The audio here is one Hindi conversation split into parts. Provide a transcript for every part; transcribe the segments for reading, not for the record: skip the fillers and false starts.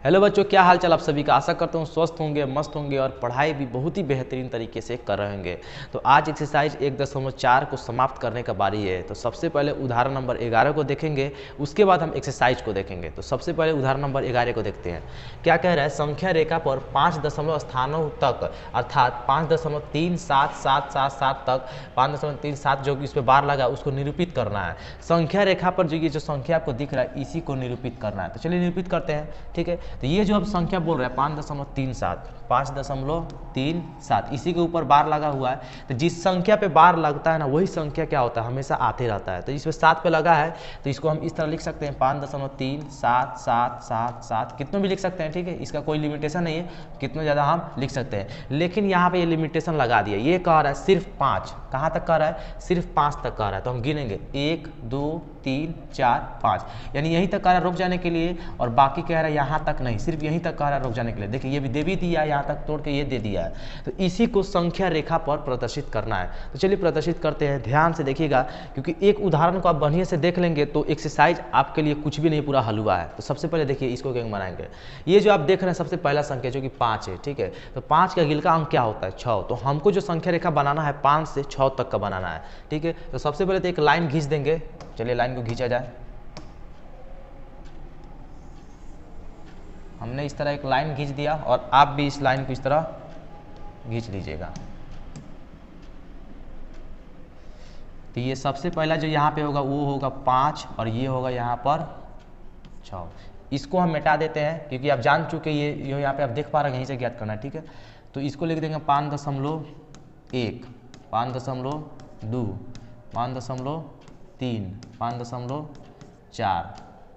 हेलो बच्चों, क्या हाल चाल आप सभी का। आशा करता हूँ स्वस्थ होंगे, मस्त होंगे और पढ़ाई भी बहुत ही बेहतरीन तरीके से कर रहे होंगे। तो आज एक्सरसाइज 1.4 को समाप्त करने का बारी है। तो सबसे पहले उदाहरण नंबर 11 को देखेंगे, उसके बाद हम एक्सरसाइज को देखेंगे। तो सबसे पहले उदाहरण नंबर 11 को देखते हैं। क्या कह रहा है, संख्या रेखा पर 5 दशमलव स्थानों तक अर्थात 5.3777 तक 5.37 जो कि इस पर बार लगा उसको निरूपित करना है। संख्या रेखा पर जो ये जो संख्या आपको दिख रहा है इसी को निरूपित करना है। तो चलिए निरूपित करते हैं। ठीक है, तो ये जो अब संख्या बोल रहा है 5.37 इसी के ऊपर बार लगा हुआ है। तो जिस संख्या पे बार लगता है ना वही संख्या क्या होता है, हमेशा आते रहता है। तो इस पे 7 पे लगा है तो इसको हम इस तरह लिख सकते हैं 5.3777 कितनों भी लिख सकते हैं। ठीक है, इसका कोई लिमिटेशन नहीं है, कितना ज़्यादा हम लिख सकते हैं। लेकिन यहाँ पे ये लिमिटेशन लगा दिया, ये कह रहा है सिर्फ 5। कहाँ तक कह रहा है, सिर्फ 5 तक कह रहा है। तो हम गिनेंगे 1 2 3 4 5, यानी यहीं तक कह रहा है रुक जाने के लिए, और बाकी कह रहा है यहाँ तक नहीं, सिर्फ यहीं तक कह रहा है रुक जाने के लिए। देखिए ये भी दे भी दिया है, यहाँ तक तोड़ के ये दे दिया है। तो इसी को संख्या रेखा पर प्रदर्शित करना है। तो चलिए प्रदर्शित करते हैं, ध्यान से देखिएगा, क्योंकि एक उदाहरण को आप बढ़िया से देख लेंगे तो एक्सरसाइज आपके लिए कुछ भी नहीं, पूरा हलवा है। तो सबसे पहले देखिए इसको क्या बनाएंगे। ये जो आप देख रहे हैं सबसे पहला संख्या जो कि 5 है। ठीक है, तो 5 का गिल का अंक क्या होता है, 6। तो हमको जो संख्या रेखा बनाना है 5 से 6 तक का बनाना है। ठीक है, तो सबसे पहले तो एक लाइन खींच देंगे। चलिए लाइन को खींचा जाए। हमने इस तरह एक लाइन खींच दिया और आप भी इस लाइन को इस तरह खींच लीजिएगा। तो ये सबसे पहला जो यहाँ पे होगा वो होगा 5 और ये होगा यहाँ पर 6। इसको हम मिटा देते हैं क्योंकक्योंकि आप जान चुके ये यहाँ पे आप देख पा रहे हैं, यहीं से ज्ञात करना है। ठीक है, तो इसको लिख देंगे 5.1 5.2 5.3 5.4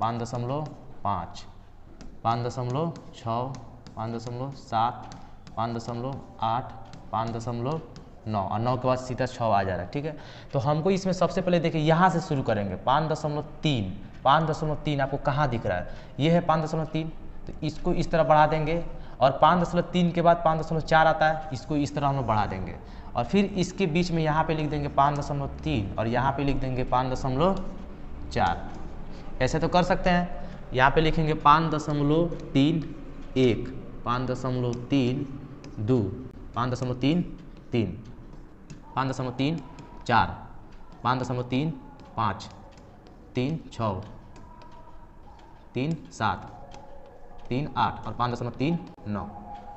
5.5 5.6 5.7 5.8 5.9 और 9 के बाद सीधा 6 आ जा रहा है। ठीक है, तो हमको इसमें सबसे पहले देखिए यहाँ से शुरू करेंगे। 5.3 आपको कहाँ दिख रहा है, ये है 5.3। तो इसको इस तरह बढ़ा देंगे और 5.3 के बाद 5.4 आता है, इसको इस तरह हम लोग बढ़ा देंगे और फिर इसके बीच में यहाँ पे लिख देंगे 5.3 और यहाँ पे लिख देंगे 5.4। ऐसे तो कर सकते हैं। यहाँ पे लिखेंगे 5.31 5.32 5.33 5.34 5.35 3 6 3 7 3 8 और 5.3 9।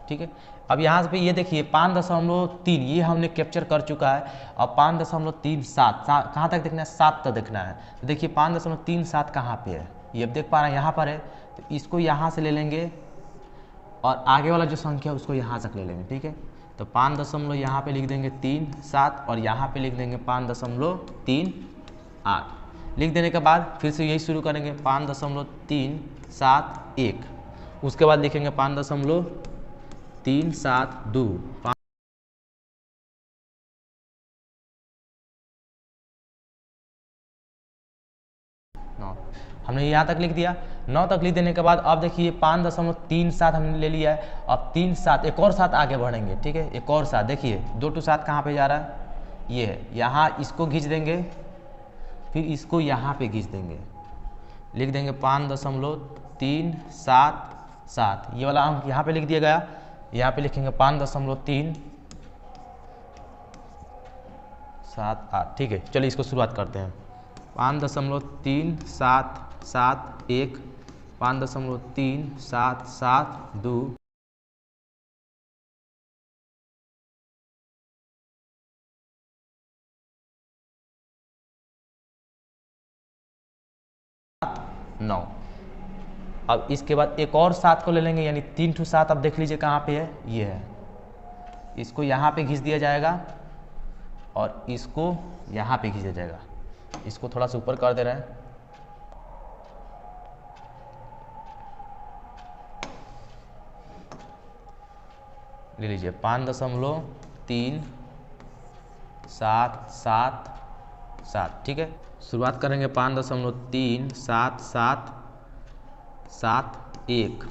ठीक है, अब यहाँ पे ये देखिए 5.3 ये हमने कैप्चर कर चुका है। अब 5.37 कहाँ तक देखना है, 7 तक देखना है। तो देखिए 5.37 कहाँ पे है, ये अब देख पा रहे हैं यहाँ पर है। तो इसको यहाँ से ले लेंगे और आगे वाला जो संख्या उसको यहाँ तक ले लेंगे। ठीक है, तो 5 यहाँ पे लिख देंगे 3 7 और यहाँ पे लिख देंगे 5.38। लिख देने के बाद फिर से यही शुरू करेंगे 5.371। उसके बाद लिखेंगे 5.372 हमने यहाँ तक लिख दिया। 9 तक लिख देने के बाद अब देखिए 5.37 हमने ले लिया है। अब 3 7 एक और 7 आगे बढ़ेंगे। ठीक है, एक और 7 देखिए 2 to 7 कहाँ पे जा रहा है, ये है, यहाँ इसको खींच देंगे फिर इसको यहाँ पे खींच देंगे, लिख देंगे 5.377। ये वाला अंक यहाँ पे लिख दिया गया, यहाँ पे लिखेंगे 5.378। ठीक है, चलिए इसको शुरुआत करते हैं। 5.3771 5.3772 9। अब इसके बाद एक और 7 को ले लेंगे, यानी 3 to 7। अब देख लीजिए कहाँ पे है, ये है, इसको यहाँ पे खींच दिया जाएगा और इसको यहाँ पे खींच दिया जाएगा। इसको थोड़ा सा ऊपर कर दे रहे हैं। ले लीजिए 5.377। ठीक है, शुरुआत करेंगे 5.37771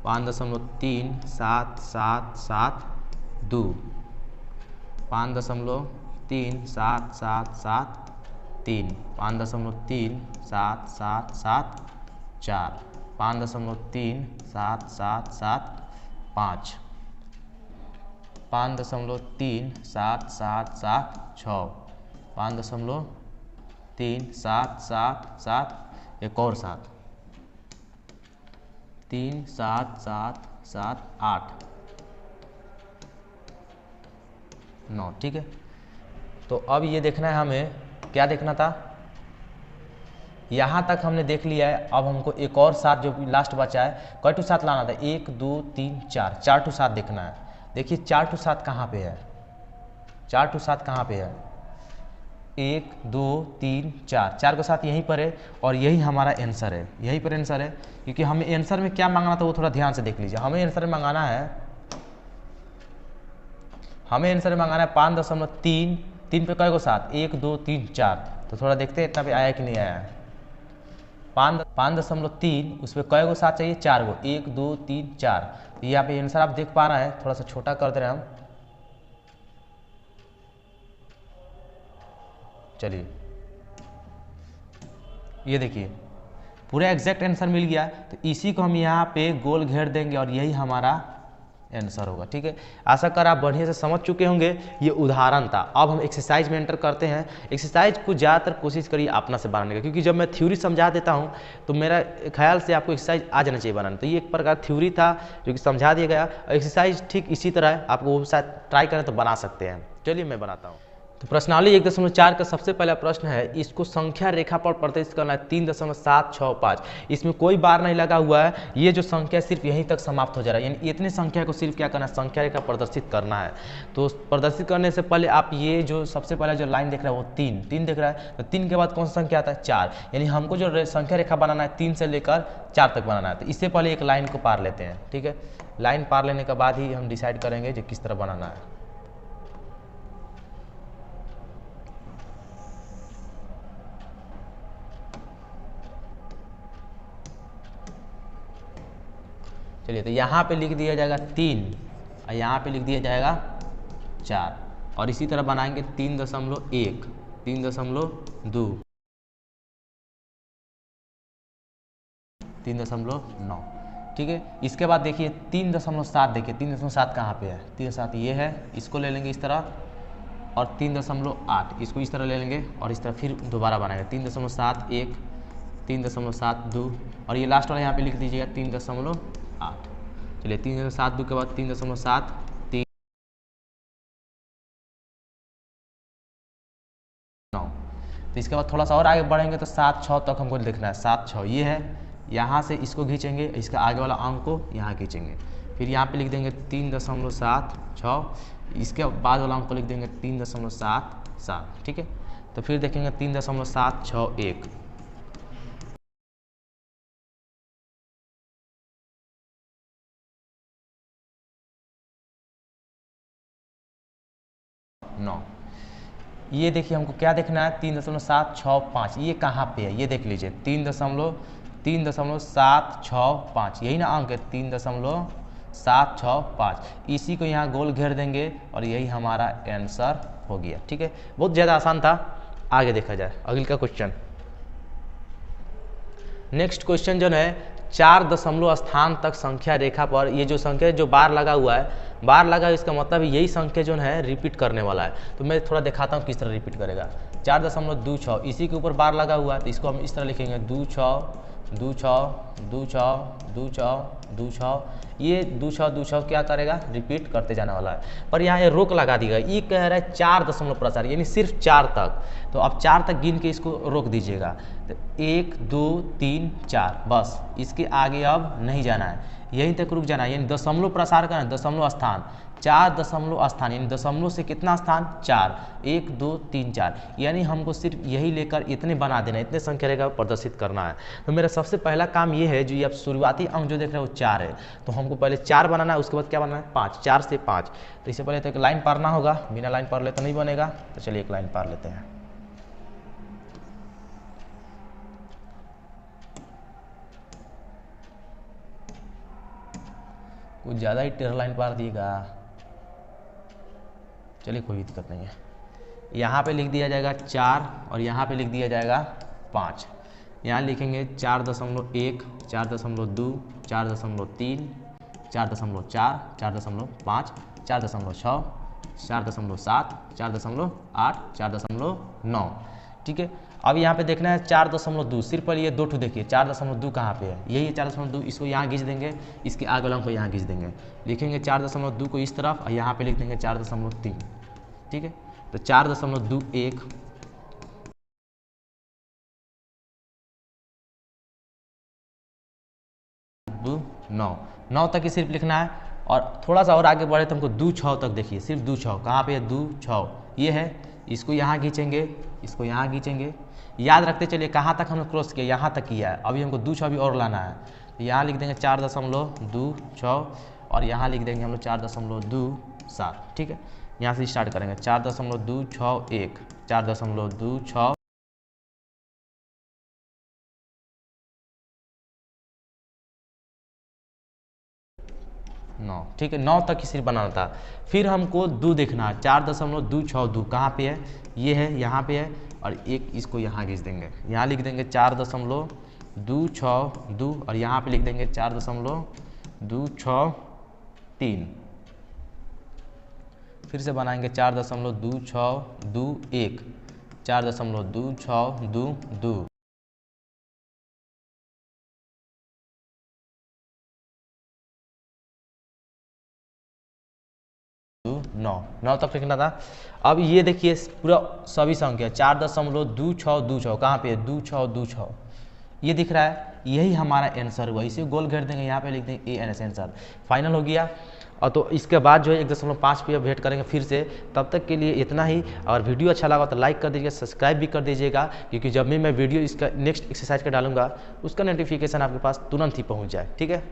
5.3772 5.3773 5.3774 5.377775, 5.377776, 5.3777 एक और 7, 37778 9। ठीक है, तो अब ये देखना है हमें, क्या देखना था, यहाँ तक हमने देख लिया है। अब हमको एक और 7 जो लास्ट बचा है, कई टू 7 लाना था, 1 2 3 4, 4 टू 7 देखना है। देखिए 4 टू 7 कहाँ पे है, 4 टू 7 कहाँ पे है, 1 2 3 4, 4 के साथ यहीं पर है और यही हमारा आंसर है, यहीं पर आंसर है। क्योंकि हमें आंसर में क्या मांगना था वो थोड़ा ध्यान से देख लीजिए। हमें आंसर में मंगाना है, हमें आंसर में मंगाना है 5.3, 3 पे कई को 7, 1 2 3 4। तो थोड़ा देखते हैं इतना पे आया कि नहीं आया है। 5.3 उस पर कई को 7 चाहिए, 4 को, 1 2 3 4। तो यहाँ पे आंसर आप देख पा रहे हैं, थोड़ा सा छोटा कर दे रहे हैं हम। चलिए ये देखिए पूरा एग्जैक्ट आंसर मिल गया। तो इसी को हम यहाँ पे गोल घेर देंगे और यही हमारा आंसर होगा। ठीक है, आशा कर आप बढ़िया से समझ चुके होंगे। ये उदाहरण था। अब हम एक्सरसाइज में एंटर करते हैं। एक्सरसाइज को ज़्यादातर कोशिश करिए अपना से बनाने का, क्योंकि जब मैं थ्योरी समझा देता हूँ तो मेरा ख्याल से आपको एक्सरसाइज आ जाना चाहिए बनाने। तो ये एक प्रकार थ्योरी था जो कि समझा दिया गया। एक्सरसाइज ठीक इसी तरह है, आपको वो शायद ट्राई करें तो बना सकते हैं। चलिए मैं बनाता हूँ। तो प्रश्नावली 1.4 का सबसे पहला प्रश्न है, इसको संख्या रेखा पर प्रदर्शित करना है 3.765। इसमें कोई बार नहीं लगा हुआ है, ये जो संख्या सिर्फ यहीं तक समाप्त हो जा रहा है, यानी इतनी संख्या को सिर्फ क्या करना है, संख्या रेखा प्रदर्शित करना है। तो प्रदर्शित करने से पहले आप ये जो सबसे पहले जो लाइन देख रहे हैं वो 3 दिख रहा है। तो 3 के बाद कौन सा संख्या आता है, 4, यानी हमको जो संख्या रेखा बनाना है 3 से लेकर 4 तक बनाना है। तो इससे पहले एक लाइन को पार लेते हैं। ठीक है, लाइन पार लेने के बाद ही हम डिसाइड करेंगे कि किस तरह बनाना है। चलिए, तो यहाँ पे लिख दिया जाएगा 3 और यहाँ पे लिख दिया जाएगा 4 और इसी तरह बनाएंगे 3.1, 3.2, 3.9। ठीक है, इसके बाद देखिए 3.7, देखिए 3.7 कहाँ पे है, 3.7 ये है, इसको ले लेंगे इस तरह, और 3.8 इसको इस तरह ले लेंगे और इस तरह फिर दोबारा बनाएंगे 3.71, 3.72 और ये लास्ट वाला यहाँ पे लिख दीजिएगा 3.8। चलिए 3.72 के बाद 3.7, 3 9। तो इसके बाद थोड़ा सा और आगे बढ़ेंगे तो 7 6 तक हमको लिखना है। 7 6 ये है, यहाँ से इसको खींचेंगे, इसका आगे वाला अंक को यहाँ खींचेंगे, फिर यहाँ पे लिख देंगे 3.76, इसके बाद वाला अंक को लिख देंगे 3.77। ठीक है, तो फिर देखेंगे 3.761, 9। ये देखिए हमको क्या देखना है, 3.765, ये कहाँ पे है ये देख लीजिए, 3.765, यही ना अंक है 3.765। इसी को यहाँ गोल घेर देंगे और यही हमारा आंसर हो गया। ठीक है, बहुत ज़्यादा आसान था। आगे देखा जाए अगले का क्वेश्चन। नेक्स्ट क्वेश्चन जो है 4 दशमलव स्थान तक संख्या रेखा पर, ये जो संख्या जो बार लगा हुआ है, बार लगा, इसका मतलब यही संख्या जो है रिपीट करने वाला है। तो मैं थोड़ा दिखाता हूँ किस तरह रिपीट करेगा। 4.26, इसी के ऊपर बार लगा हुआ है, तो इसको हम इस तरह लिखेंगे 2 6 2 6 2 6 2 6 2 6। ये 2 6 2 6 क्या करेगा, रिपीट करते जाने वाला है। पर यहाँ ये रोक लगा दी गई, ये कह रहा है 4 दशमलव प्रसार, यानी सिर्फ 4 तक। तो अब 4 तक गिन के इसको रोक दीजिएगा। तो 1 2 3 4, बस इसके आगे अब नहीं जाना है, यहीं तक रुक जाना है। यानी दशमलव प्रसार करना, दशमलव स्थान, 4 दशमलव स्थान, यानी दशमलव से कितना स्थान, 4, 1 2 3 4, यानी हमको सिर्फ यही लेकर इतने बना देना है, इतने संख्या रेखा प्रदर्शित करना है। तो मेरा सबसे पहला काम ये है, जो ये आप शुरुआती अंक जो देख रहे हैं वो 4 है, तो हमको पहले 4 बनाना है, उसके बाद क्या बनाना है, 5, 4 से 5। तो इससे पहले तो एक लाइन पारना होगा, बिना लाइन पार ले तो नहीं बनेगा। तो चलिए एक लाइन पार लेते हैं। कुछ ज़्यादा ही टेढ़ा लाइन पार दिएगा, चलिए कोई दिक्कत नहीं है। यहाँ पे लिख दिया जाएगा 4 और यहाँ पे लिख दिया जाएगा 5। यहाँ लिखेंगे 4.1, 4.2, 4.3, 4.4, 4.5, 4.6, 4.7, 4.8, 4.9। ठीक है, अब यहाँ पे देखना है 4.2, सिर्फ ये 2 ठो देखिए 4.2 कहाँ पे है, यही है 4.2, इसको यहाँ खींच देंगे, इसके आगे वालों को यहाँ खींच देंगे, लिखेंगे 4.2 को इस तरफ और यहाँ पे लिख देंगे 4.3। ठीक है, तो 4.21, 9 तक ही सिर्फ लिखना है। और थोड़ा सा और आगे बढ़े तो हमको 2 6 तक देखिए, सिर्फ 2 6 कहाँ पे है, 2 6 ये है, इसको यहाँ खींचेंगे, इसको यहाँ खींचेंगे। याद रखते चलिए कहाँ तक हमने क्रॉस किया, यहाँ तक किया है, अभी हमको 2 6 भी और लाना है। तो यहाँ लिख देंगे 4.26 और यहाँ लिख देंगे हम लोग 4.27। ठीक है, यहाँ से स्टार्ट करेंगे 4.261, 4.26, 9। ठीक है, 9 तक ही सिर्फ बनाना था। फिर हमको 2 देखना है, 4.262 कहाँ पे है, ये है, यहाँ पे है, और एक इसको यहाँ खींच देंगे, यहाँ लिख देंगे 4.262 और यहाँ पे लिख देंगे 4.263। फिर से बनाएंगे 4.2621, 4.2622, 9 तक लिखना था। अब ये देखिए पूरा सभी संख्या 4.2626 कहाँ पे है, 2626 ये दिख रहा है, यही हमारा आंसर हुआ। इसे गोल घेर देंगे, यहाँ पे लिख देंगे ए आंसर फाइनल हो गया। और तो इसके बाद जो है 1.5 पे भेंट करेंगे फिर से। तब तक के लिए इतना ही। और वीडियो अच्छा लगा तो लाइक कर दीजिएगा, सब्सक्राइब भी कर दीजिएगा, क्योंकि जब भी मैं वीडियो इसका नेक्स्ट एक्सरसाइज का डालूंगा उसका नोटिफिकेशन आपके पास तुरंत ही पहुँच जाए। ठीक है।